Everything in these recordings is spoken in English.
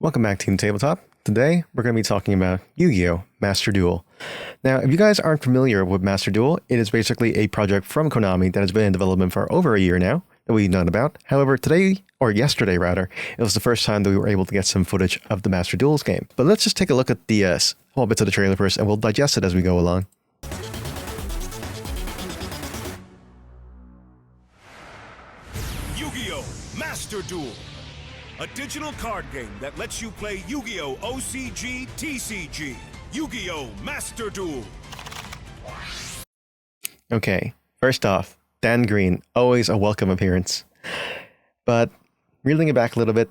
Welcome back, Team Tabletop. Today, we're going to be talking about Yu-Gi-Oh! Master Duel. Now, if you guys aren't familiar with Master Duel, it is basically a project from Konami that has been in development for over a year now that we've known about. However, today, or yesterday rather, it was the first time that we were able to get some footage of the Master Duels game. But let's just take a look at the small bits of the trailer first, and we'll digest it as we go along. Yu-Gi-Oh! Master Duel, a digital card game that lets you play Yu-Gi-Oh! OCG, TCG. Yu-Gi-Oh! Master Duel. Okay, first off, Dan Green, always a welcome appearance. But reeling it back a little bit,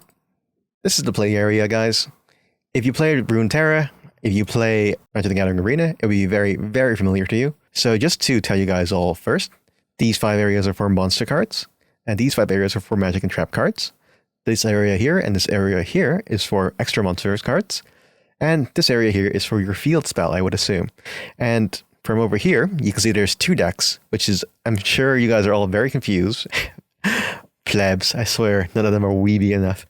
this is the play area, guys. If you play Runeterra, if you play Magic the Gathering Arena, it will be very, very familiar to you. So just to tell you guys all first, these 5 areas are for monster cards, and these 5 areas are for magic and trap cards. This area here and this area here is for extra monsters cards. And this area here is for your field spell, I would assume. And from over here, you can see there's 2 decks, which is, I'm sure you guys are all very confused. Plebs, I swear, none of them are weeby enough.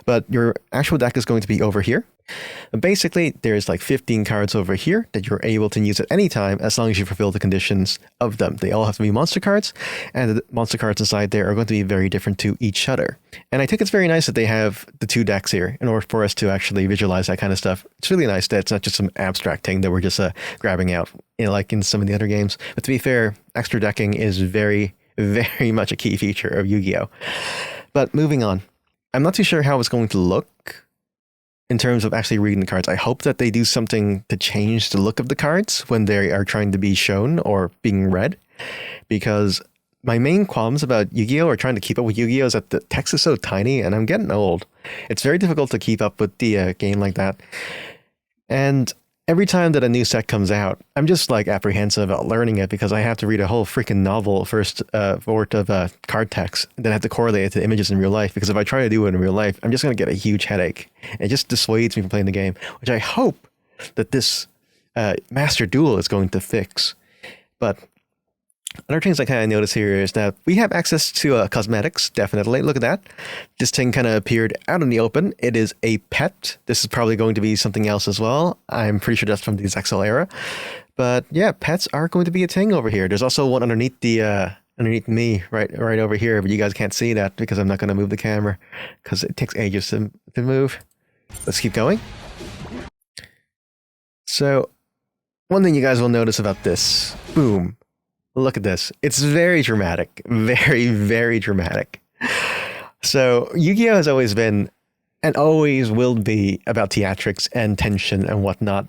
But your actual deck is going to be over here. And basically, there's like 15 cards over here that you're able to use at any time as long as you fulfill the conditions of them. They all have to be monster cards, and the monster cards inside there are going to be very different to each other. And I think it's very nice that they have the 2 decks here in order for us to actually visualize that kind of stuff. It's really nice that it's not just some abstract thing that we're just grabbing out, like in some of the other games. But to be fair, extra decking is very, very much a key feature of Yu-Gi-Oh! But moving on. I'm not too sure how it's going to look in terms of actually reading the cards. I hope that they do something to change the look of the cards when they are trying to be shown or being read, because my main qualms about Yu-Gi-Oh! Or trying to keep up with Yu-Gi-Oh! Is that the text is so tiny and I'm getting old. It's very difficult to keep up with the game like that. And every time that a new set comes out, I'm just like apprehensive about learning it because I have to read a whole freaking novel first worth of card text, and then I have to correlate it to images in real life, because if I try to do it in real life, I'm just going to get a huge headache. It just dissuades me from playing the game, which I hope that this Master Duel is going to fix. But other things I kind of notice here is that we have access to cosmetics, definitely. Look at that. This thing kind of appeared out in the open. It is a pet. This is probably going to be something else as well. I'm pretty sure that's from the XL era. But yeah, pets are going to be a thing over here. There's also one underneath the underneath me, right over here, but you guys can't see that because I'm not going to move the camera because it takes ages to move. Let's keep going. So, one thing you guys will notice about this, boom. Look at this. It's very dramatic. Very, very dramatic. So Yu-Gi-Oh! Has always been and always will be about theatrics and tension and whatnot.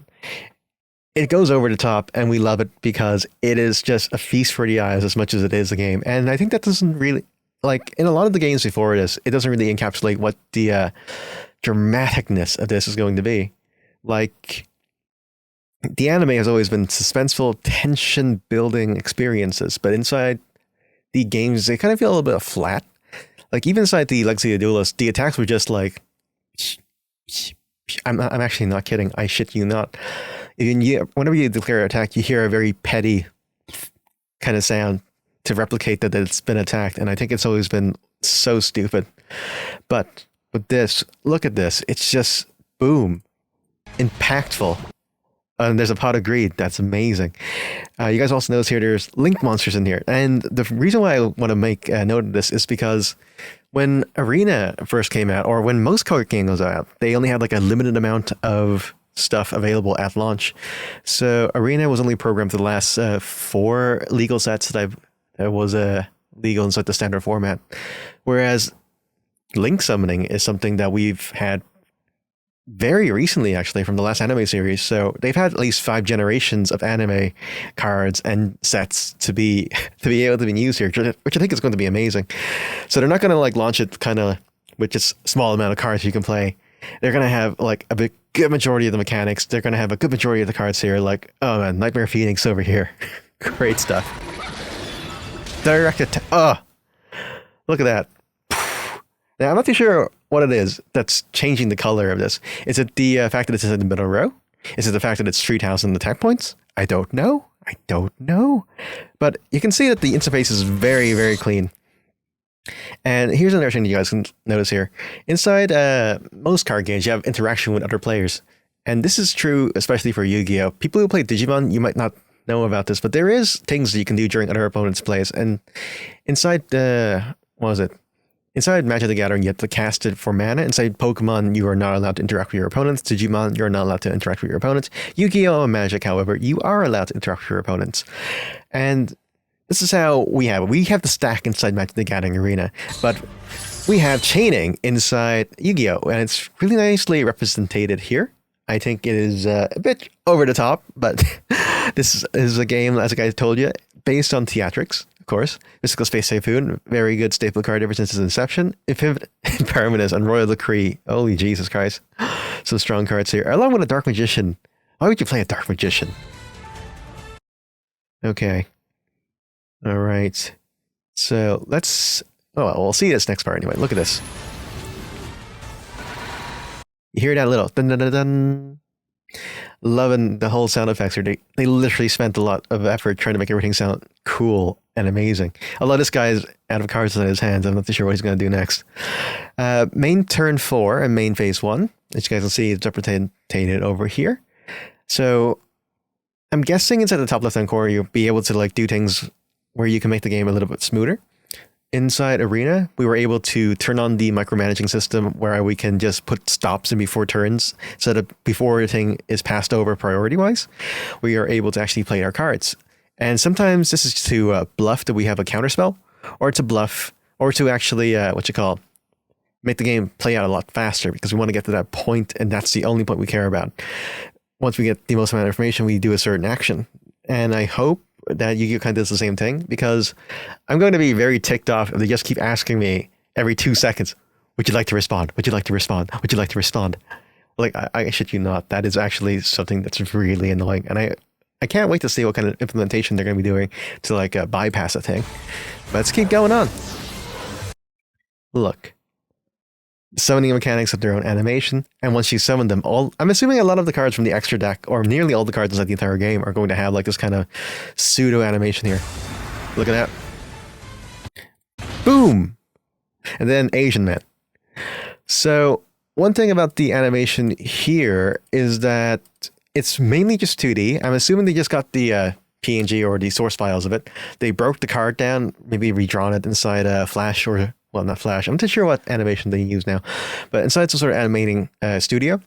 It goes over the top and we love it because it is just a feast for the eyes as much as it is a game. And I think that doesn't really, like in a lot of the games before this, it doesn't really encapsulate what the dramaticness of this is going to be. Like, the anime has always been suspenseful, tension-building experiences, but inside the games, they kind of feel a little bit flat. Like, even inside the Legacy of the Duelist, the attacks were just like... I'm actually not kidding. I shit you not. Whenever you declare an attack, you hear a very petty kind of sound to replicate that it's been attacked, and I think it's always been so stupid. But with this, look at this. It's just, boom, impactful. And there's a pot of greed. That's amazing. You guys also notice here there's link monsters in here. And the reason why I want to make a note of this is because when Arena first came out, or when most card games goes out, they only had like a limited amount of stuff available at launch. So Arena was only programmed to the last 4 legal sets that was legal inside the standard format. Whereas link summoning is something that we've had very recently, actually, from the last anime series. So they've had at least 5 generations of anime cards and sets to be able to be used here, which I think is going to be amazing. So they're not going to like launch it kind of with just a small amount of cards you can play. They're going to have like a good majority of the mechanics. They're going to have a good majority of the cards here. Like, oh man, Nightmare Phoenix over here. Great stuff. Direct attack. Oh, look at that. Now, I'm not too sure what it is that's changing the color of this. Is it the fact that it's in the middle row? Is it the fact that it's Street House and the attack points? I don't know. But you can see that the interface is very, very clean. And here's another thing you guys can notice here. Inside most card games, you have interaction with other players. And this is true especially for Yu-Gi-Oh! People who play Digimon, you might not know about this, but there is things that you can do during other opponents' plays. And inside what was it? Inside Magic the Gathering, you have to cast it for mana. Inside Pokemon, you are not allowed to interact with your opponents. Digimon, you're not allowed to interact with your opponents. Yu-Gi-Oh! And Magic, however, you are allowed to interact with your opponents. And this is how we have it. We have the stack inside Magic the Gathering Arena, but we have chaining inside Yu-Gi-Oh! And it's really nicely represented here. I think it is a bit over the top, but this is a game, as I told you, based on theatrics, of course. Mystical Space Typhoon, very good staple card ever since its inception. Impermanence and Royal Decree. Holy Jesus Christ. Some strong cards here. Along with a Dark Magician. Why would you play a Dark Magician? Okay. All right. So let's... Oh, well, we'll see this next part anyway. Look at this. You hear that little dun dun dun dun. Loving the whole sound effects here. They literally spent a lot of effort trying to make everything sound cool and amazing. Although this guy is out of cards in his hands, I'm not too sure what he's going to do next. Main turn 4 and main phase 1, as you guys can see, it's represented over here. So I'm guessing inside the top left hand corner, you'll be able to like do things where you can make the game a little bit smoother. Inside Arena, we were able to turn on the micromanaging system where we can just put stops in before turns so that before everything is passed over priority-wise, we are able to actually play our cards. And sometimes this is to bluff that we have a counterspell, or to bluff, or to actually, make the game play out a lot faster because we want to get to that point, and that's the only point we care about. Once we get the most amount of information, we do a certain action. And I hope that Yu-Gi-Oh! Kind of does the same thing, because I'm going to be very ticked off if they just keep asking me every 2 seconds, would you like to respond? Would you like to respond? Would you like to respond? Like, I shit you not. That is actually something that's really annoying. And I can't wait to see what kind of implementation they're going to be doing to like bypass a thing. But let's keep going on. Look. Summoning mechanics have their own animation, and once you summon them all, I'm assuming a lot of the cards from the extra deck, or nearly all the cards inside the entire game, are going to have like this kind of pseudo animation here. Look at that. Boom! And then Asian Man. So one thing about the animation here is that it's mainly just 2D. I'm assuming they just got the PNG or the source files of it. They broke the card down, maybe redrawn it inside Flash or... Well, not Flash. I'm not sure what animation they use now. But inside some sort of animating studio.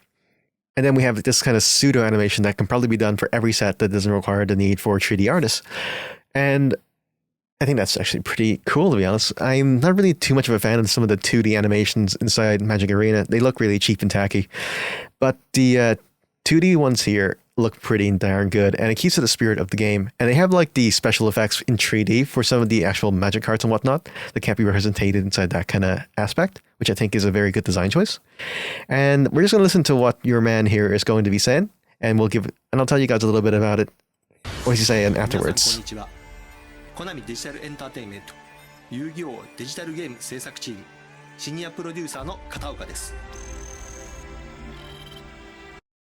And then we have this kind of pseudo animation that can probably be done for every set that doesn't require the need for 3D artists. And I think that's actually pretty cool, to be honest. I'm not really too much of a fan of some of the 2D animations inside Magic Arena. They look really cheap and tacky. But the 2D ones here look pretty darn good, and it keeps to the spirit of the game. And they have like the special effects in 3D for some of the actual Magic cards and whatnot that can't be represented inside that kind of aspect, which I think is a very good design choice. And we're just going to listen to what your man here is going to be saying, and I'll tell you guys a little bit about it. What is he saying afterwards? コナミデジタルエンターテインメント遊戯王デジタルゲーム制作チームシニアプロデューサーの片岡です。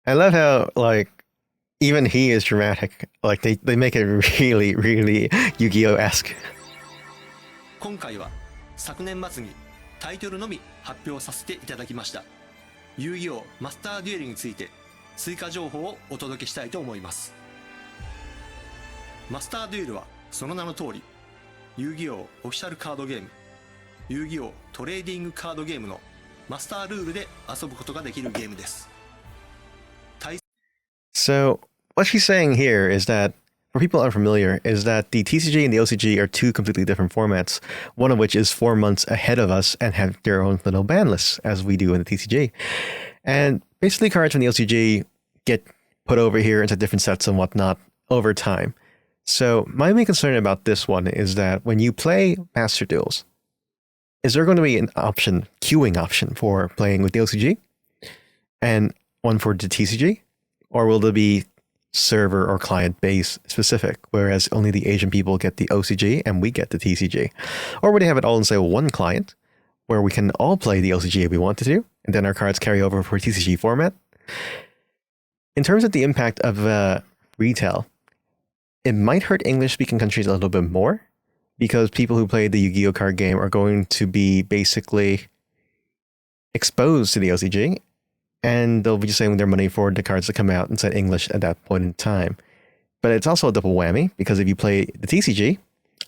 I love how like even he is dramatic. Like they make it really, really Yu-Gi-Oh!-esque. 今回は昨年末にタイトルのみ発表させていただきました遊戯王マスターデュエルについて追加情報をお届けしたいと思います。マスターデュエルはその名の通り遊戯王オフィシャルカードゲーム遊戯王トレーディングカードゲームのマスタールールで遊ぶことができるゲームです。 So what she's saying here is that, for people unfamiliar, is that the TCG and the OCG are two completely different formats, one of which is 4 months ahead of us and have their own little ban lists, as we do in the TCG. And basically cards from the OCG get put over here into different sets and whatnot over time. So my main concern about this one is that when you play Master Duels, is there going to be an option, queuing option, for playing with the OCG? And one for the TCG? Or will there be server or client base specific, whereas only the Asian people get the OCG and we get the TCG? Or would they have it all in, say, one client, where we can all play the OCG if we wanted to, and then our cards carry over for TCG format? In terms of the impact of retail, it might hurt English-speaking countries a little bit more, because people who play the Yu-Gi-Oh card game are going to be basically exposed to the OCG, and they'll be just saving their money for the cards that come out inside English at that point in time. But it's also a double whammy, because if you play the TCG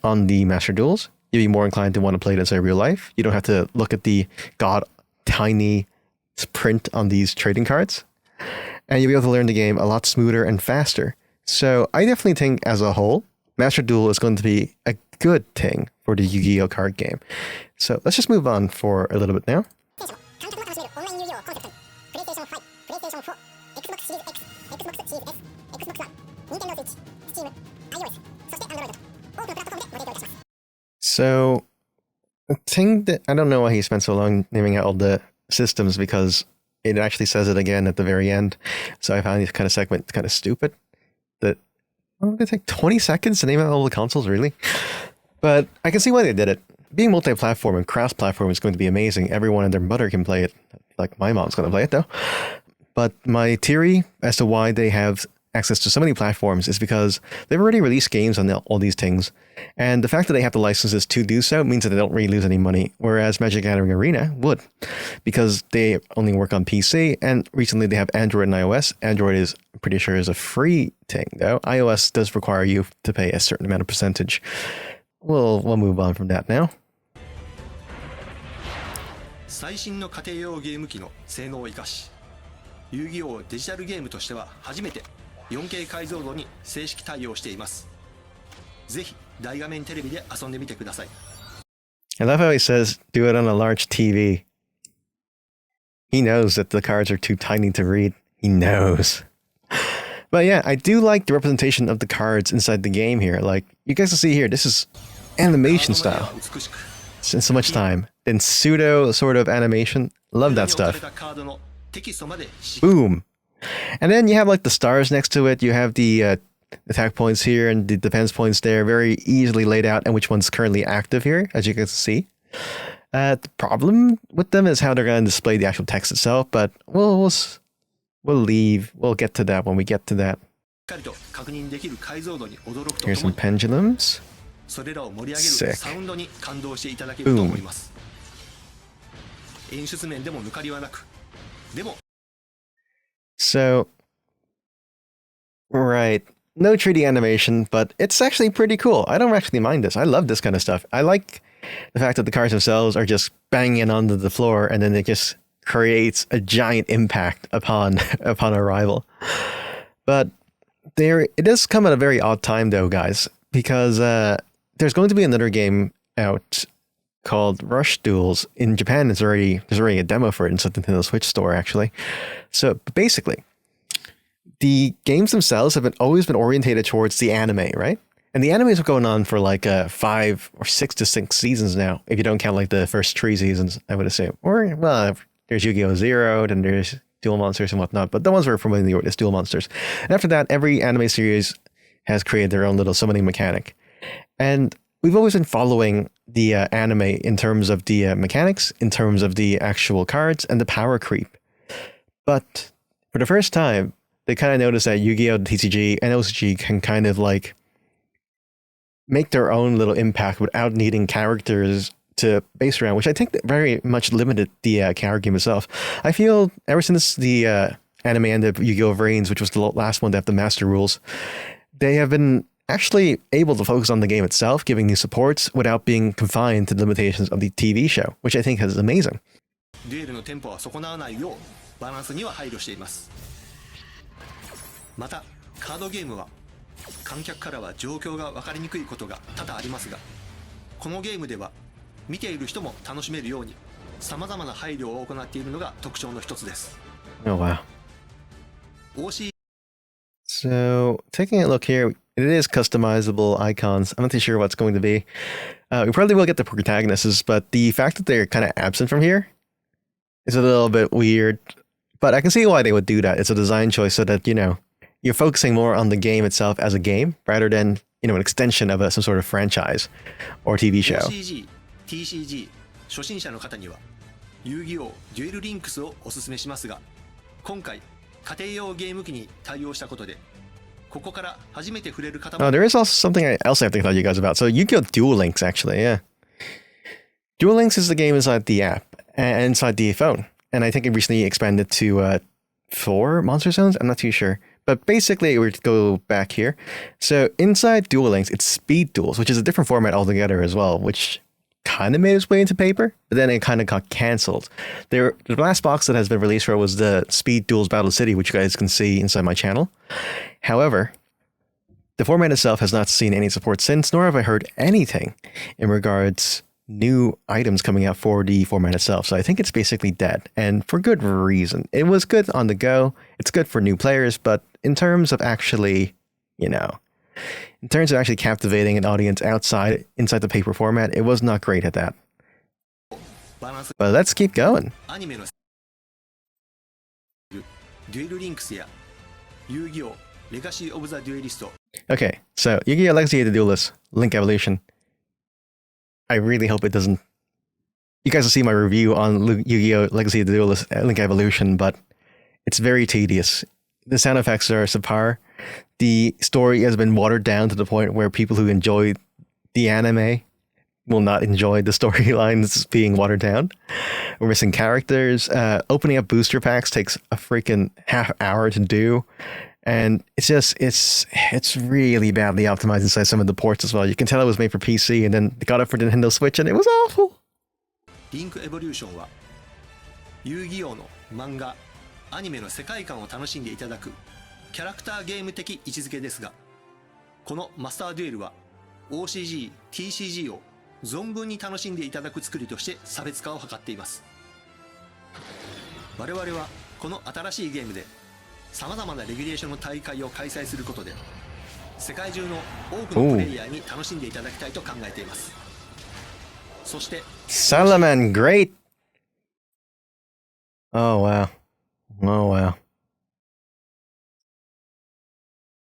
on the Master Duels, you'll be more inclined to want to play it inside real life. You don't have to look at the tiny print on these trading cards, and you'll be able to learn the game a lot smoother and faster. So I definitely think, as a whole, Master Duel is going to be a good thing for the Yu-Gi-Oh card game. So let's just move on for a little bit now. So, the thing that I don't know why he spent so long naming out all the systems, because it actually says it again at the very end. So I found this kind of segment kind of stupid. That it take 20 seconds to name out all the consoles, really? But I can see why they did it. Being multi-platform and cross-platform is going to be amazing. Everyone and their mother can play it. Like, my mom's going to play it, though. But my theory as to why they have access to so many platforms is because they've already released games on all these things. And the fact that they have the licenses to do so means that they don't really lose any money, whereas Magic Gathering Arena would, because they only work on PC, and recently they have Android and iOS. Android is, I'm pretty sure, is a free thing, though. iOS does require you to pay a certain amount of percentage. We'll move on from that now. 最新の家庭用ゲーム機の性能を生かし、遊戯王デジタルゲームとしては初めて 4K 解像度に正式対応しています。ぜひ大画面テレビで遊んでみてください。I love how he says, do it on a large TV. He knows that the cards are too tiny to read. He knows. But yeah, I do like the representation of the cards inside the game here. Like, you guys can see here, this is animation style. Spent so much time. In pseudo sort of animation. Love that stuff. Boom. And then you have like the stars next to it. You have the attack points here and the defense points there, very easily laid out, and which one's currently active here, as you can see. The problem with them is how they're going to display the actual text itself, but we'll get to that when we get to that. Here's some pendulums. Sick. Boom. So, right, no 3D animation, but it's actually pretty cool. I don't actually mind this. I love this kind of stuff. I like the fact that the cards themselves are just banging onto the floor, and then it just creates a giant impact upon arrival. But it does come at a very odd time, though, guys, because there's going to be another game out called Rush Duels in Japan. There's already a demo for it in the Nintendo Switch store, actually. So basically, the games themselves have always been orientated towards the anime, right? And the animes have going on for like 5 or 6 to 6 seasons now, if you don't count like the first 3 seasons, I would assume. Or, well, there's Yu-Gi-Oh! Zero, then there's Duel Monsters and whatnot, but the ones we're familiar with is Duel Monsters. And after that, every anime series has created their own little summoning mechanic. And we've always been following the anime in terms of the mechanics, in terms of the actual cards, and the power creep. But for the first time, they kind of noticed that Yu-Gi-Oh!, TCG, and OCG can kind of like make their own little impact without needing characters to base around, which I think that very much limited the card game itself. I feel ever since the anime ended, Yu-Gi-Oh! Reigns, which was the last one to have the master rules, they have been actually able to focus on the game itself, giving new supports without being confined to the limitations of the TV show, which I think is amazing. デュエルのテンポは損なわないようバランスには配慮しています。またカードゲームは観客からは状況が分かりにくいことが多々ありますが、このゲームでは見ている人も楽しめるように様々な配慮を行っているのが特徴の一つです。Oh wow. OC So, taking a look here, it is customizable icons. I'm not too sure what's going to be. We probably will get the protagonists, but the fact that they're kind of absent from here is a little bit weird. But I can see why they would do that. It's a design choice so that, you're focusing more on the game itself as a game rather than, an extension of some sort of franchise or TV show. OCG、TCG、初心者の方には遊戯王デュエルリンクスをおすすめしますが、今回家庭用ゲーム機に対応したことでここから初めて触れる方 Oh, も there is also something else I have to tell you guys about. So Yu-Gi-Oh! Duel Links, actually, yeah. Duel Links is the game inside the app and inside the phone. And I think it recently expanded to 4 monster zones. I'm not too sure. But basically, we're to go back here. So inside Duel Links, it's speed duels, which is a different format altogether as well, which kind of made its way into paper, but then it kind of got cancelled. The last box that has been released for it was the Speed Duels Battle City, which you guys can see inside my channel. However, the format itself has not seen any support since, nor have I heard anything in regards new items coming out for the format itself. So I think it's basically dead, and for good reason. It was good on the go. It's good for new players, but in terms of actually, in terms of actually captivating an audience inside the paper format, it was not great at that. バランス But let's keep going. アニメのデュエルリンクスや遊戯王レガシー・オブ・ザ・デュエリスト Okay, so Yu-Gi-Oh! Legacy of the Duelist, Link Evolution. I really hope it doesn't... You guys will see my review on Yu-Gi-Oh! Legacy of the Duelist, Link Evolution, but it's very tedious. The sound effects are subpar. The story has been watered down to the point where people who enjoy the anime will not enjoy the storylines being watered down. We're missing characters. Opening up booster packs takes a freaking half hour to do. And it's really badly optimized inside some of the ports as well. You can tell it was made for PC and then it got up for Nintendo Switch and it was awful. リンクエボリューションは遊戯王の漫画アニメの世界観を楽しんでいただくキャラクターゲーム的位置づけですが、このマスターデュエルは OCG、TCG を存分に楽しんでいただく作りとして差別化を図っています。我々はこの新しいゲームで様々なレギュレーションの大会を開催することで世界中の多くのプレイヤーに楽しんでいただきたいと考えています。そして Salaman, great. Oh wow. Oh wow.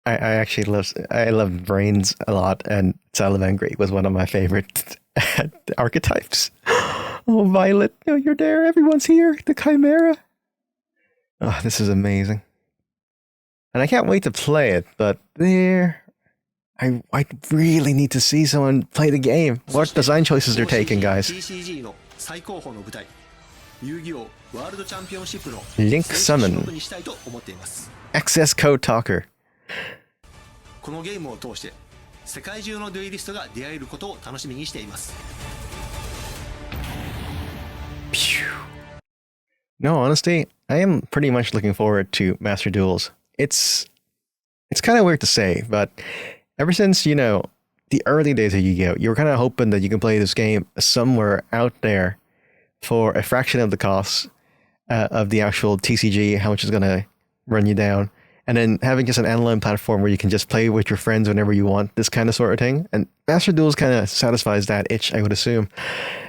I love Brains a lot, and Salamangreat was one of my favorite archetypes. Oh, Violet, oh, you're there. Everyone's here. The Chimera. Oh, this is amazing. And I can't wait to play it, but I really need to see someone play the game. What design choices they're taking, guys. TCG の最高峰の舞台遊戯王ワールドチャンピオンシップの Link 正式 Summon 勝負にしたいと思っています。 Access Code Talker. このゲームを通して世界中のデュエリストが出会えることを楽しみにしています。 Phew. No, honestly, I am pretty much looking forward to Master Duels. It's kind of weird to say, but ever since, the early days of Yu-Gi-Oh!, you were kind of hoping that you can play this game somewhere out there for a fraction of the cost of the actual TCG, how much it's going to run you down. And then having just an online platform where you can just play with your friends whenever you want, this kind of sort of thing. And Master Duels kind of satisfies that itch, I would assume.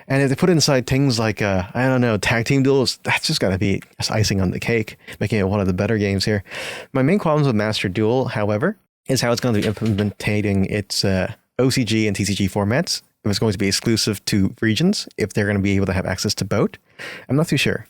And if they put inside things like, tag team duels, that's just got to be just icing on the cake, making it one of the better games here. My main problems with Master Duel, however, is how it's going to be implementing its OCG and TCG formats. If it's going to be exclusive to regions, if they're going to be able to have access to both. I'm not too sure.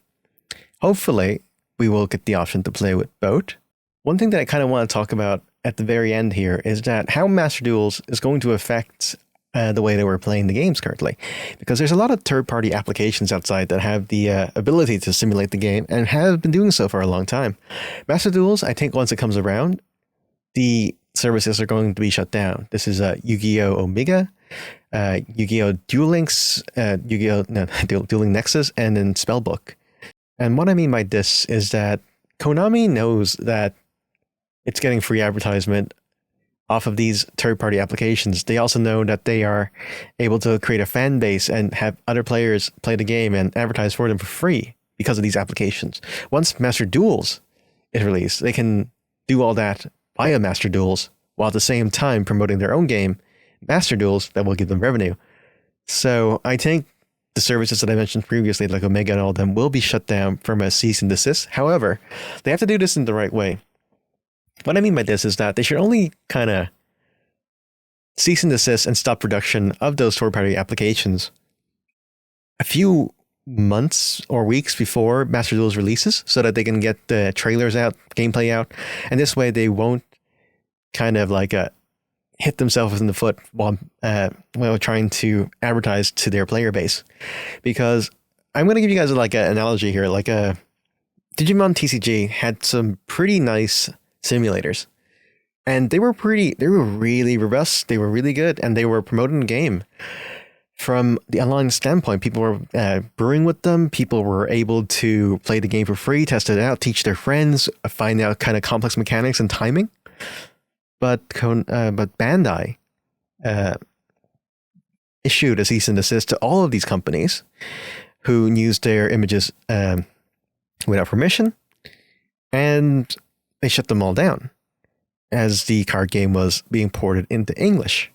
Hopefully, we will get the option to play with both. One thing that I kind of want to talk about at the very end here is that how Master Duels is going to affect the way that we're playing the games currently. Because there's a lot of third-party applications outside that have the ability to simulate the game and have been doing so for a long time. Master Duels, I think once it comes around, the services are going to be shut down. This is Yu-Gi-Oh! Omega, Yu-Gi-Oh! Duel Links, Dueling Nexus, and then Spellbook. And what I mean by this is that Konami knows that it's getting free advertisement off of these third-party applications. They also know that they are able to create a fan base and have other players play the game and advertise for them for free because of these applications. Once Master Duels is released, they can do all that via Master Duels while at the same time promoting their own game, Master Duels, that will give them revenue. So I think the services that I mentioned previously, like Omega and all of them, will be shut down from a cease and desist. However, they have to do this in the right way. What I mean by this is that they should only kind of cease and desist and stop production of those third-party applications a few months or weeks before Master Duels releases so that they can get the trailers out, gameplay out, and this way they won't kind of like hit themselves in the foot while trying to advertise to their player base. Because I'm going to give you guys like an analogy here. Like Digimon TCG had some pretty nice simulators, and they were really robust. They were really good, and they were promoting the game. From the online standpoint, people were brewing with them. People were able to play the game for free, test it out, teach their friends, find out kind of complex mechanics and timing. But Bandai issued a cease and desist to all of these companies who used their images without permission, and they shut them all down as the card game was being ported into English.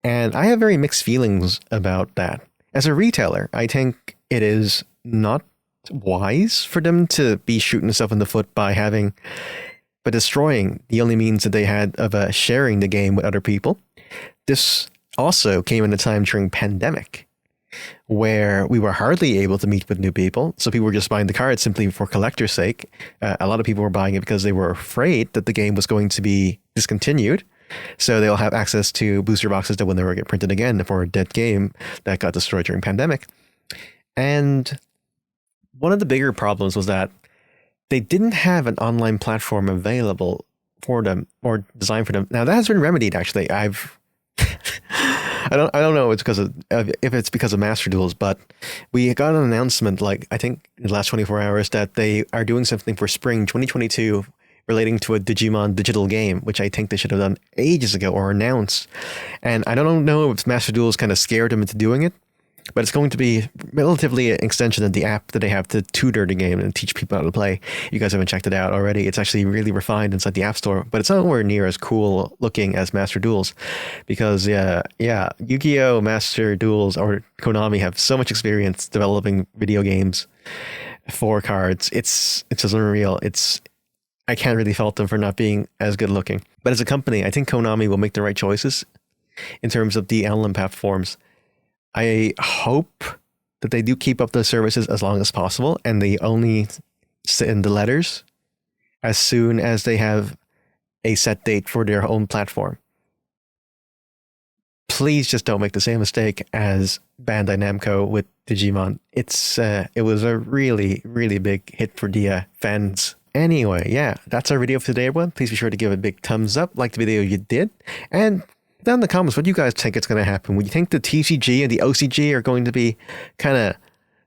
And I have very mixed feelings about that. As a retailer, I think it is not wise for them to be shooting themselves in the foot by destroying the only means that they had of sharing the game with other people. This also came in a time during pandemic where we were hardly able to meet with new people. So people were just buying the cards simply for collector's sake. A lot of people were buying it because they were afraid that the game was going to be discontinued. So they'll have access to booster boxes that will never get printed again for a dead game that got destroyed during pandemic. And one of the bigger problems was that they didn't have an online platform available for them or designed for them. Now that has been remedied. Actually, I don't know if it's because of Master Duels, but we got an announcement like I think in the last 24 hours that they are doing something for spring 2022 relating to a Digimon digital game, which I think they should have done ages ago or announced. And I don't know if Master Duels kind of scared them into doing it, but it's going to be relatively an extension of the app that they have to tutor the game and teach people how to play. You guys haven't checked it out already. It's actually really refined inside the App Store, but it's nowhere near as cool looking as Master Duels because Yu-Gi-Oh! Master Duels or Konami have so much experience developing video games for cards. It's just unreal. I can't really fault them for not being as good looking. But as a company, I think Konami will make the right choices in terms of the LLM platforms. I hope that they do keep up the services as long as possible and they only send the letters as soon as they have a set date for their own platform. Please just don't make the same mistake as Bandai Namco with Digimon. It was a really, really big hit for the fans. Anyway, yeah, that's our video for today, everyone. Please be sure to give a big thumbs up, like the video you did, and down in the comments, what do you guys think is going to happen? Would you think the TCG and the OCG are going to be kind of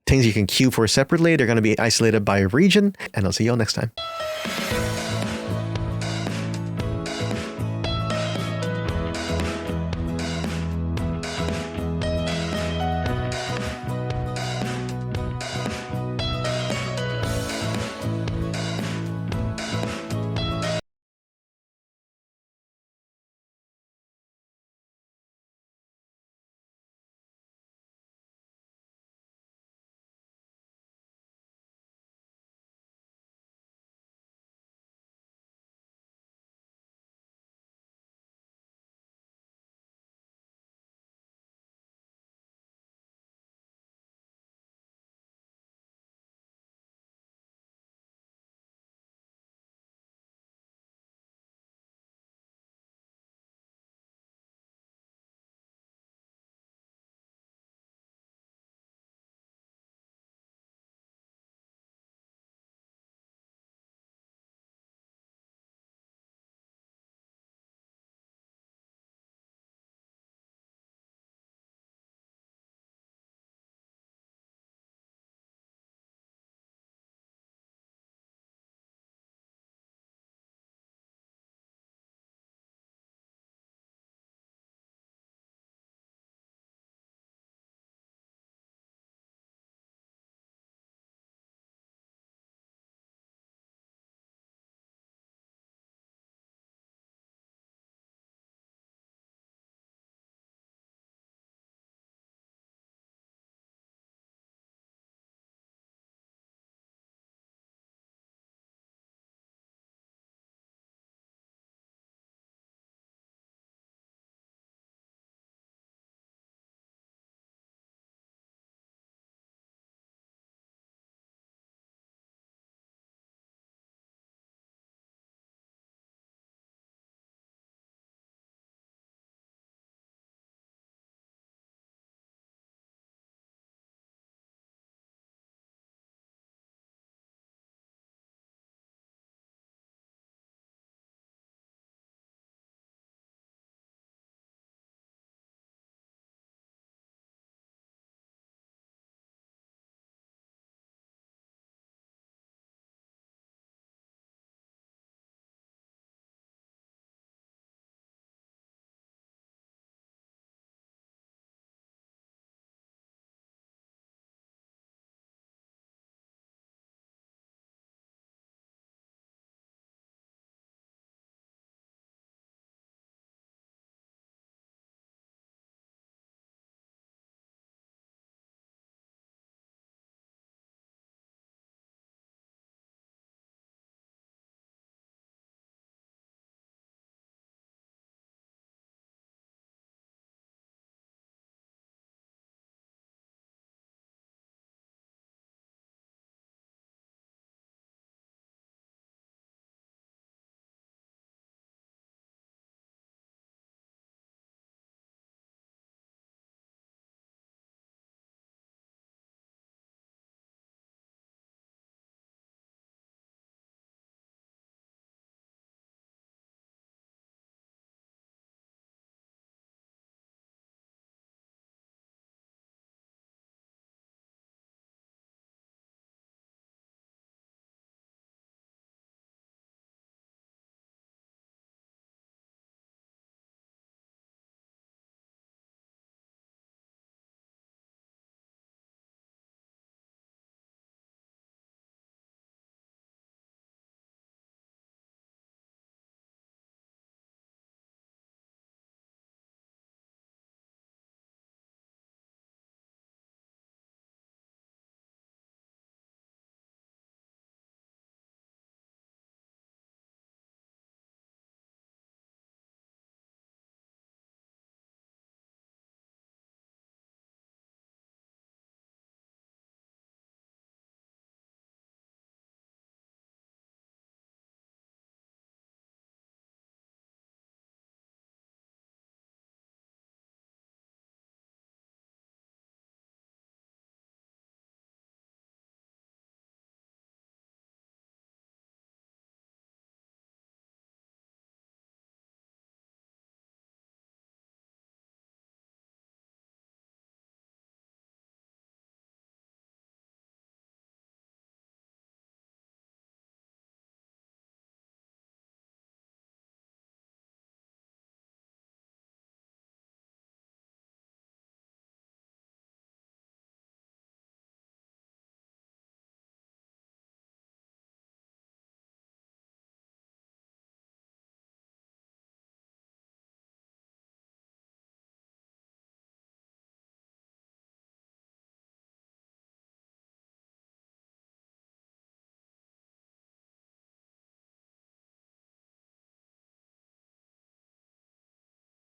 things you can queue for separately? They're going to be isolated by region, and I'll see you all next time.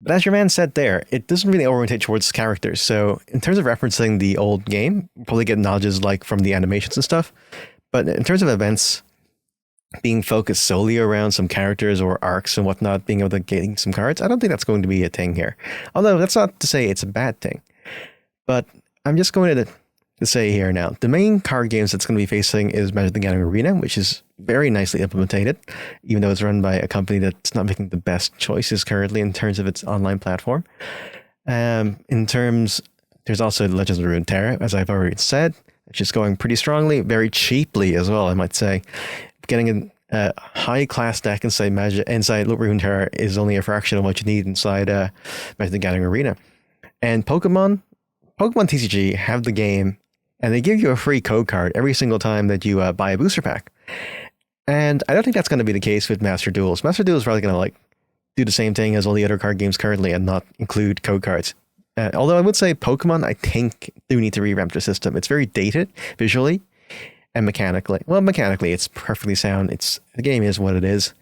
But as your man said there, it doesn't really orientate towards characters. So in terms of referencing the old game, you probably get nudges like from the animations and stuff. But in terms of events being focused solely around some characters or arcs and whatnot, being able to gain some cards, I don't think that's going to be a thing here. Although that's not to say it's a bad thing. But I'm just going to say here now, the main card games that's going to be facing is Magic the Gathering Arena, which is very nicely implemented, even though it's run by a company that's not making the best choices currently in terms of its online platform. There's also Legends of Runeterra, as I've already said, which is going pretty strongly, very cheaply as well, I might say. Getting a high-class deck inside Runeterra is only a fraction of what you need inside Magic the Gathering Arena. And Pokemon TCG have the game, and they give you a free code card every single time that you buy a booster pack. And I don't think that's going to be the case with Master Duels. Master Duels is probably going to do the same thing as all the other card games currently and not include code cards. Although I would say Pokemon, I think, do need to revamp their system. It's very dated visually and mechanically. Well, mechanically, it's perfectly sound. The game is what it is.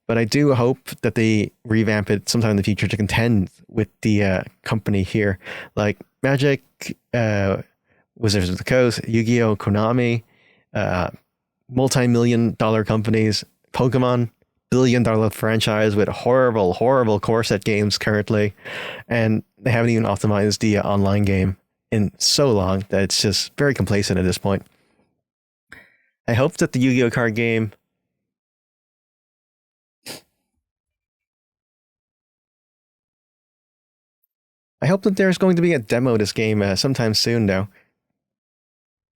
But I do hope that they revamp it sometime in the future to contend with the company here, like Magic, Wizards of the Coast, Yu-Gi-Oh!, Konami, multi-million-dollar companies, Pokemon, billion-dollar franchise with horrible, horrible core set games currently, and they haven't even optimized the online game in so long that it's just very complacent at this point. I hope that the Yu-Gi-Oh! Card game I hope that there's going to be a demo of this game sometime soon, though.